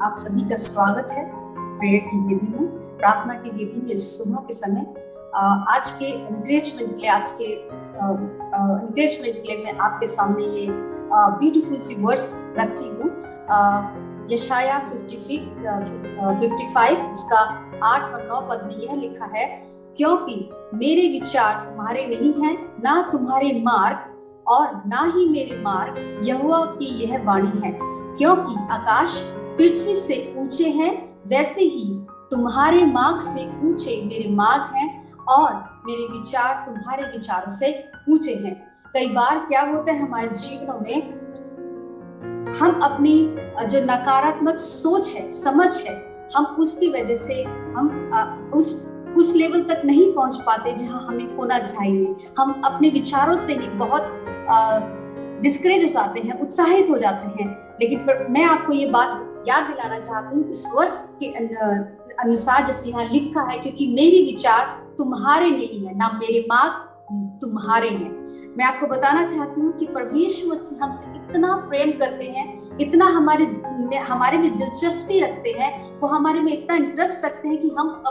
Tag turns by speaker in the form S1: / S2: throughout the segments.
S1: आप सभी का स्वागत है प्रेयर की वेदी में, प्रार्थना की वेदी में। इस सुबह के समय आज के एनकरेजमेंट के लिए मैं आपके सामने ये ब्यूटीफुल सी वर्ड्स रखती हूँ। यशाया 55 उसका 8 और 9 पद में यह लिखा है, क्योंकि मेरे विचार तुम्हारे नहीं हैं, ना तुम्हारे मार्ग और ना ही मेरे मार्ग, यहोवा की यह वाणी है। क्योंकि आकाश पृथ्वी से ऊंचे हैं, वैसे ही तुम्हारे मार्ग से ऊंचे मेरे मार्ग हैं और मेरे विचार तुम्हारे विचारों से ऊंचे हैं। कई बार क्या होता है हमारे जीवनों में, हम अपनी जो नकारात्मक सोच है, समझ है, हम उसकी वजह से हम उस लेवल तक नहीं पहुंच पाते जहां हमें होना चाहिए। हम अपने विचारों से ही बहुत डिस्करेज हो जाते हैं, उत्साहित हो जाते हैं। लेकिन मैं आपको ये बात याद दिलाना चाहती हूँ, इस वर्ष के अनुसार जैसे यहाँ लिखा है, क्योंकि मेरे विचार तुम्हारे नहीं है, ना मेरे मार्ग तुम्हारे हैं। मैं आपको बताना चाहती हूँ कि प्रभु यीशु मसीह हमसे इतना प्रेम करते हैं, इतना हमारे में दिलचस्पी रखते हैं, वो हमारे में इतना इंटरेस्ट रखते हैं कि हम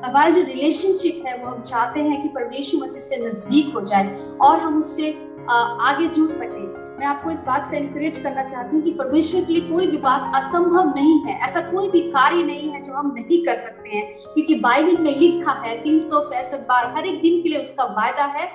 S1: हमारा जो रिलेशनशिप है वो हम चाहते हैं कि प्रभु यीशु मसीह से नजदीक हो जाए और हम उससे आगे जुड़ सके। मैं आपको इस बात से एनकरेज करना चाहती हूँ कि परमेश्वर के लिए कोई भी बात असंभव नहीं है। ऐसा कोई भी कार्य नहीं है जो हम नहीं कर सकते हैं, क्योंकि बाइबल में लिखा है 365 बार, हर एक दिन के लिए उसका वायदा है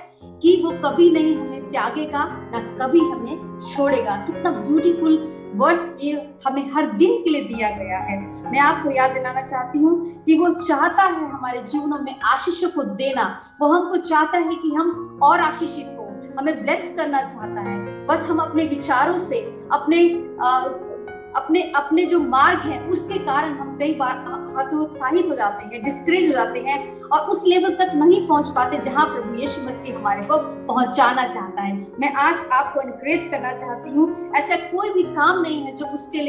S1: कि वो कभी नहीं हमें त्यागेगा, ना कभी हमें छोड़ेगा। कितना ब्यूटीफुल वर्स ये हमें हर दिन के लिए दिया गया है। मैं आपको याद दिलाना चाहती हूँ कि वो चाहता है हमारे जीवनों में आशीषों को देना। वो हमको चाहता है कि हम और आशीषित हो, हमें ब्लेस करना चाहता है। बस हम अपने विचारों से, अपने जो मार्ग है उसके कारण हम कई बार हतोत्साहित हो जाते हैं, डिस्करेज हो जाते हैं और उस लेवल तक नहीं पहुंच पाते जहां प्रभु यीशु मसीह हमारे को पहुंचाना चाहता है। मैं आज आपको एनकरेज करना चाहती हूँ, ऐसा कोई भी काम नहीं है जो उसके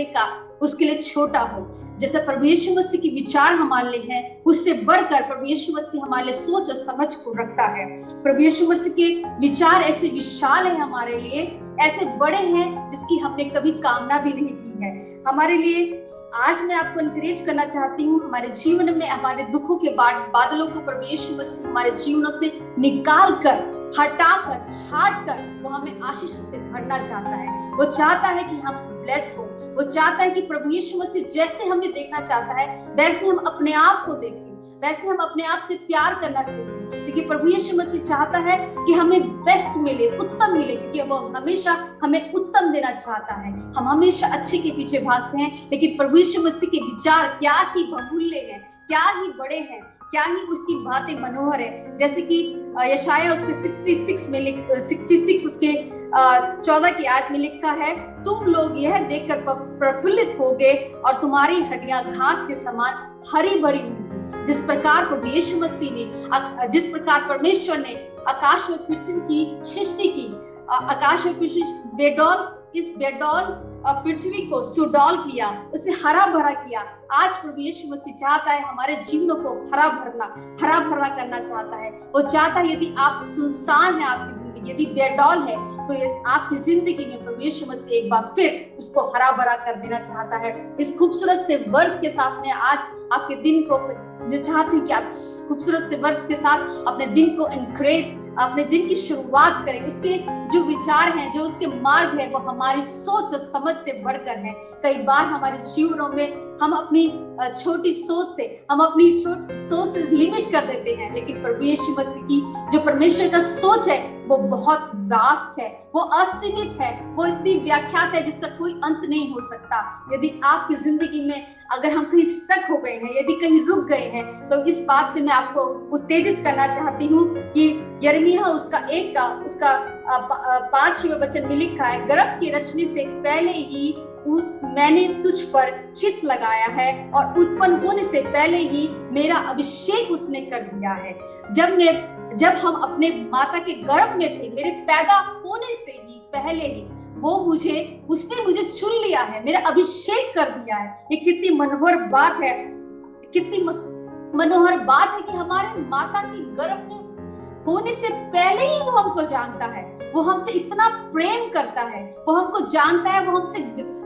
S1: लिए छोटा हो। जैसे प्रभु यीशु मसीह के विचार हमारे लिए हैं, उससे बढ़कर प्रभु यीशु मसीह हमारे लिए सोच और समझ को रखता है। प्रभु यीशु मसीह के विचार ऐसे विशाल है हमारे लिए, ऐसे बड़े हैं जिसकी हमने कभी कामना भी नहीं की है हमारे लिए। आज मैं आपको एनकरेज करना चाहती हूँ, हमारे जीवन में हमारे दुखों के बादलों को प्रभु यीशु मसीह हमारे जीवनों से निकाल कर, हटाकर, छाट कर वो हमें आशीषों से भरना चाहता है। वो चाहता है कि हम ब्लेस हो। वो चाहता है कि प्रभु यीशु मसीह जैसे हमें देखना चाहता है वैसे हम अपने आप को देखें, वैसे हम अपने आप से प्यार करना सीखें। क्योंकि प्रभु यीशु मसीह चाहता है कि हमें बेस्ट मिले, उत्तम मिले, क्योंकि वो हमेशा हमें उत्तम देना चाहता है। हम हमेशा अच्छे के पीछे भागते हैं, लेकिन प्रभु यीशु मसीह के विचार क्या ही बहुमूल्य हैं, क्या ही बड़े हैं, क्या ही उसकी बातें मनोहर है। जैसे कि यशाया उसके 66 उसके 14 की आयत में लिखा है, तुम लोग यह देखकर प्रफुल्लित होगे और तुम्हारी हड्डियां घास के समान हरी भरी होंगी। जिस प्रकार प्रभु यीशु मसीह ने, जिस प्रकार परमेश्वर ने आकाश और पृथ्वी की सृष्टि की, आकाश और पृथ्वी इस बेडौल पृथ्वी को सुडौल किया, उसे हरा भरा किया। आज प्रभु यीशु मसीह चाहता है हमारे जीवनों को हरा भरा करना चाहता है। वो चाहता है यदि आप सुनसान है, आपकी जिंदगी यदि बेडौल है, तो आपकी जिंदगी में प्रभु यीशु मसीह एक बार फिर उसको हरा भरा कर देना चाहता है। इस खूबसूरत से वर्ष के साथ में आज आपके दिन को जो चाहती हूँ कि आप खूबसूरत से वर्ष के साथ अपने दिन को एनकरेज, अपने दिन की शुरुआत करें। उसके जो विचार हैं, जो उसके मार्ग है, वो हमारी सोच और समझ से बढ़कर है। कई बार हमारे जीवनों में हम अपनी छोटी सोच से लिमिट कर देते हैं, लेकिन प्रभु यीशु मसीह की जो परमेश्वर का सोच है वो बहुत वास्ट है, वो असीमित है, वो इतनी व्याख्यात है जिसका कोई अंत नहीं हो सकता। यदि आपकी जिंदगी में अगर हम कहीं स्टक हो गए हैं, यदि कहीं रुक गए हैं, तो इस बात से मैं आपको उत्तेजित करना चाहती हूँ कि यिर्मयाह उसका 5वें वचन में लिखा है, गर्भ के रचने से पहले ही मैंने तुझ पर चित्त लगाया है और उत्पन्न होने से पहले ही मेरा अभिषेक उसने कर दिया है। जब हम अपने माता के गर्भ में थे, मेरे पैदा होने से ही पहले ही उसने मुझे चुन लिया है, मेरा अभिषेक कर दिया है। ये कितनी मनोहर बात है, कितनी मनोहर बात है कि हमारे माता के गर्भ में होने से पहले ही वो हमको जानता है, वो हमसे इतना प्रेम करता है, वो हमको जानता है, वो हमसे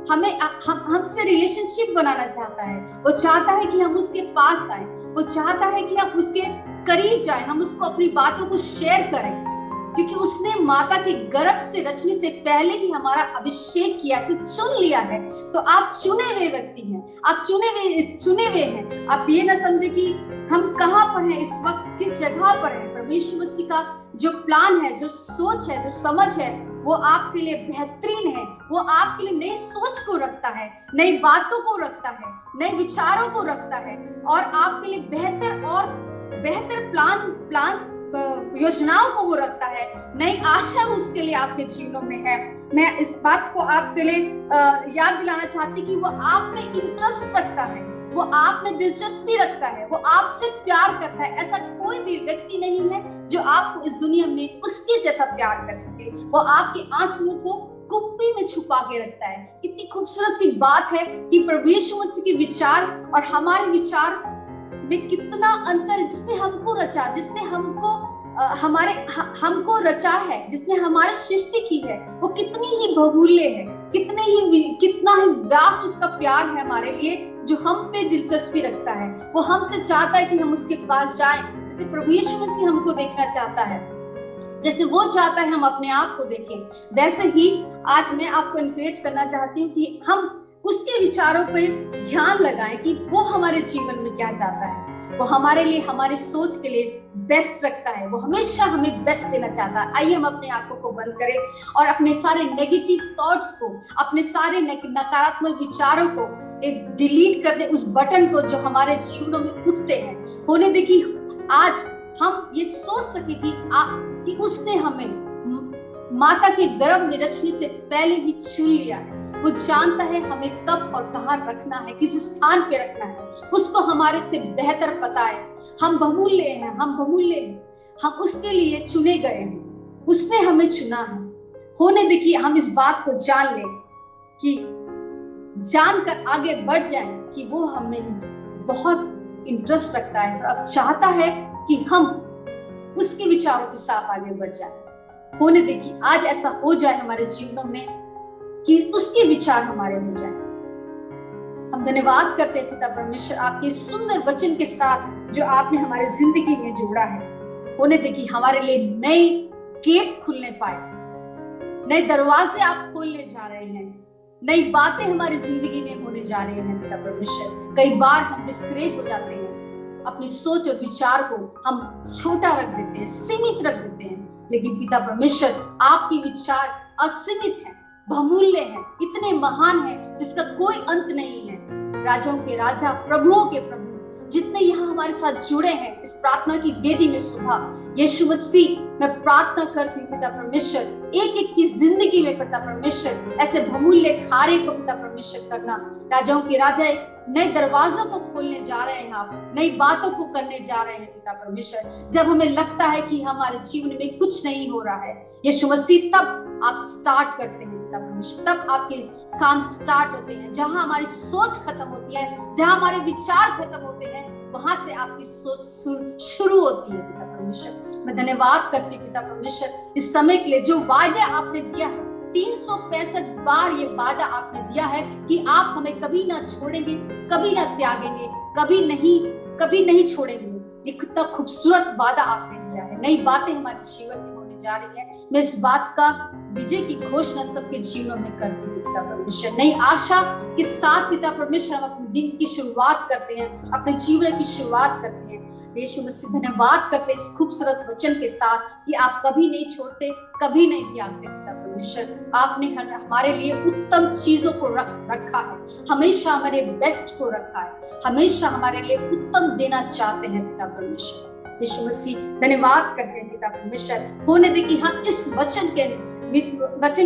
S1: हमें हमसे रिलेशनशिप बनाना चाहता है। वो चाहता है कि हम उसके पास आए, वो चाहता है कि हम उसके करीब जाएं, हम उसको अपनी बातों को शेयर करें, क्योंकि उसने माता के गर्भ से रचने से पहले ही हमारा अभिषेक किया, से चुन लिया है। तो आप चुने हुए व्यक्ति हैं, आप चुने हुए हैं। आप ये ना समझे कि हम कहाँ पर हैं इस वक्त, किस जगह पर हैं। परमेश्वर मसीह का जो प्लान है, जो सोच है, जो समझ है, वो आपके लिए बेहतरीन है। वो आपके लिए नई सोच को रखता है, नई बातों को रखता है, नए विचारों को रखता है, और आपके लिए बेहतर प्लान योजनाओं को वो रखता है। नई आशा उसके लिए आपके जीवनों में है। मैं इस बात को आपके लिए याद दिलाना चाहती कि वो आप में इंटरेस्ट रखता है, वो आप में दिलचस्पी रखता है, वो आपसे प्यार करता है। ऐसा कोई भी व्यक्ति नहीं है जो आपको इस दुनिया में उसके जैसा प्यार कर सके। वो आपके आंसुओं को कुप्पी में छुपा के रखता है। कितनी खूबसूरत सी बात है कि प्रभु यीशु मसीह के विचार और हमारे विचार में कितना अंतर है। जिसने हमको रचा, जिसने हमको रचा है, जिसने हमारी सृष्टि की है, वो कितनी ही बहुमूल्य है, कितना ही व्यास उसका प्यार है हमारे लिए, जो हम पे दिलचस्पी रखता है। वो हमसे चाहता है कि हम उसके पास जाएं, जैसे प्रभु यीशु मसीह हमको देखना चाहता है, जैसे वो चाहता है हम अपने आप को देखें। वैसे ही आज मैं आपको एनकरेज करना चाहती हूँ कि हम उसके विचारों पर ध्यान लगाएं कि वो हमारे जीवन में क्या चाहता है। वो हमारे लिए, हमारी सोच के लिए बेस्ट रखता है। वो हमेशा हमें बेस्ट देना चाहता है। आइए हम अपने आंखों को बंद करें और अपने सारे नेगेटिव थॉट्स को, अपने सारे नकारात्मक विचारों को एक डिलीट कर दे, उस बटन को जो हमारे जीवनों में उठते हैं। होने देखिए आज हम ये सोच सके कि उसने हमें माता के गर्भ में रचने से पहले ही चुन लिया है। वो जानता है हमें कब और कहाँ रखना है, किस स्थान पे रखना है। उसको हमारे से बेहतर पता है। हम बहुमूल्य हैं, हम उसके लिए चुने गए हैं। उसने हमें चुना है। होने देखिए हम इस बात को जान लें, कि जानकर आगे बढ़ जाए कि वो हमें बहुत इंटरेस्ट रखता है और अब चाहता है कि हम उसके विचारों के साथ आगे बढ़ जाए। होने देखिए आज ऐसा हो जाए हमारे जीवनों में कि उसके विचार हमारे हो जाए। हम धन्यवाद करते हैं पिता परमेश्वर आपके सुंदर वचन के साथ जो आपने हमारी जिंदगी में जोड़ा है। होने देखिए हमारे लिए नए गेट्स खुलने पाए, नए दरवाजे आप खोलने जा रहे हैं, नई बातें हमारी जिंदगी में होने जा रही हैं पिता परमेश्वर। कई बार हम डिस्करेज हो जाते हैं, अपनी सोच और विचार को हम छोटा रख देते हैं, सीमित रख देते हैं, लेकिन पिता परमेश्वर आपके विचार असीमित हैं, बहुमूल्य हैं, इतने महान हैं जिसका कोई अंत नहीं है। राजाओं के राजा, प्रभुओं के प्रभु, जितने यहाँ हमारे साथ जुड़े हैं इस प्रार्थना की वेदी में सुबह, यीशु मसीह मैं प्रार्थना करती हूँ पिता परमेश्वर, एक एक की जिंदगी में पिता परमेश्वर ऐसे बहुमूल्य कार्य को पिता परमेश्वर करना। राजाओं के राजा नए दरवाजों को खोलने जा रहे हैं, आप नई बातों को करने जा रहे हैं पिता परमेश्वर। जब हमें लगता है कि हमारे जीवन में कुछ नहीं हो रहा है यीशु मसीह, तब आप स्टार्ट करते हैं पिता परमेश्वर, तब आपके काम स्टार्ट होते हैं। जहां हमारी सोच खत्म होती है, जहां हमारे विचार खत्म होते हैं, वहां से आपकी सोच शुरू होती है पिता परमेश्वर। मैं धन्यवाद करती हूँ पिता परमेश्वर इस समय के लिए, जो वायदे आपने दिया है। 365 बार ये वादा आपने दिया है कि आप हमें कभी ना छोड़ेंगे, कभी ना त्यागेंगे, कभी नहीं छोड़ेंगे। ये कितना खूबसूरत वादा आपने दिया है। नई बातें हमारे जीवन में होने जा रही है। मैं इस बात का विजय की घोषणा सबके जीवनों में करती हूँ पिता परमेश्वर। नई आशा के साथ पिता परमेश्वर हम अपने दिन की शुरुआत करते हैं, अपने जीवन की शुरुआत करते हैं। यीशु मसीह धन्यवाद करते इस खूबसूरत वचन के साथ कि आप कभी नहीं छोड़ते, कभी नहीं त्यागते पिता परमेश्वर। आपने हमारे लिए उत्तम चीजों को रखा है, हमेशा हमारे बेस्ट को रखा है, हमेशा हमारे लिए उत्तम देना चाहते हैं पिता परमेश्वर। यीशु मसीह धन्यवाद करते हैं पिता परमेश्वर। होने दे कि हम इस वचन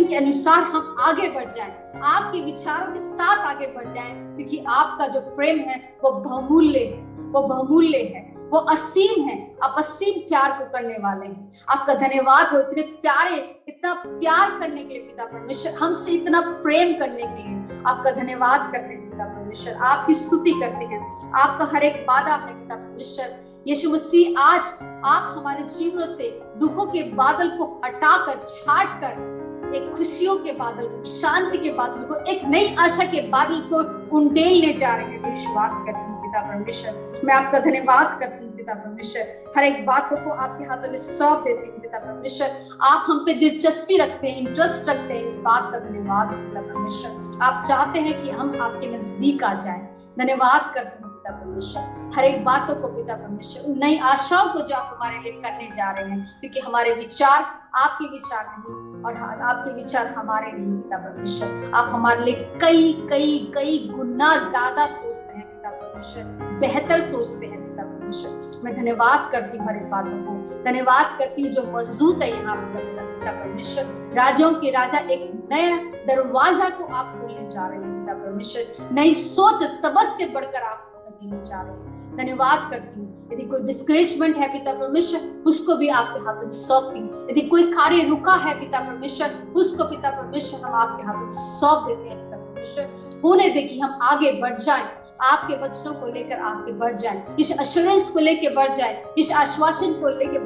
S1: के अनुसार हम आगे बढ़ जाएं, आपके विचारों के साथ आगे बढ़ जाएं, क्योंकि आपका जो प्रेम है वो बहुमूल्य है, वो बहुमूल्य है, वो असीम है। आप असीम प्यार को करने वाले हैं। आपका धन्यवाद हो इतने प्यारे, इतना प्यार करने के लिए पिता परमेश्वर, हमसे इतना प्रेम करने के लिए आपका धन्यवाद करते हैं पिता परमेश्वर। आपकी स्तुति करते हैं। आपका हर एक वादा है पिता परमेश्वर। यीशु मसीह आज आप हमारे जीवनों से दुखों के बादल को हटाकर, छाट कर एक खुशियों के बादल को, शांति के बादल को, एक नई आशा के बादल को उंडेलने जा रहे हैं। विश्वास करती हूँ पिता परमेश्वर, मैं आपका धन्यवाद करती हूँ पिता परमेश्वर। हर एक बातों को आपके हाथों में सौंप देती हूँ पिता परमेश्वर। आप हम पे दिलचस्पी रखते हैं, इंटरेस्ट रखते हैं, इस बात का धन्यवाद पिता परमेश्वर। आप चाहते हैं कि हम आपके नजदीक आ जाएं। धन्यवाद करती हूँ पिता परमेश्वर, हर एक बातों को पिता परमेश्वर, उन नई आशाओं को जो आप हमारे लिए करने जा रहे हैं, क्योंकि हमारे विचार आपके विचार नहीं और आपके विचार हमारे नहीं पिता परमेश्वर। आप हमारे लिए कई कई कई गुना ज्यादा सोचते हैं पिता परमेश्वर, बेहतर सोचते हैं पिता परमेश्वर। मैं धन्यवाद करती हूँ हर एक बातों को, धन्यवाद करती हूँ जो मौजूद है यहाँ पिता परमेश्वर। राजाओं के राजा एक नया दरवाजा को आप खोलने जा रहे हैं पिता परमेश्वर, नई सोच समझ से बढ़कर आप देने जा रहे हैं। धन्यवाद करती हूँ। यदि कोई डिस्करेजमेंट है पिता परमेश्वर, उसको भी आपके हाथों में सौंपी। यदि कोई कार्य रुका है पिता परमेश्वर, उसको पिता परमेश्वर हम आपके हाथों में सौंप देते हैं पिता परमेश्वर। होने दे कि हम आगे बढ़ जाएं, आपके वचनों को लेकर आगे बढ़ जाएं, इस एश्योरेंस को लेकर बढ़ जाएं, इस आश्वासन को लेकर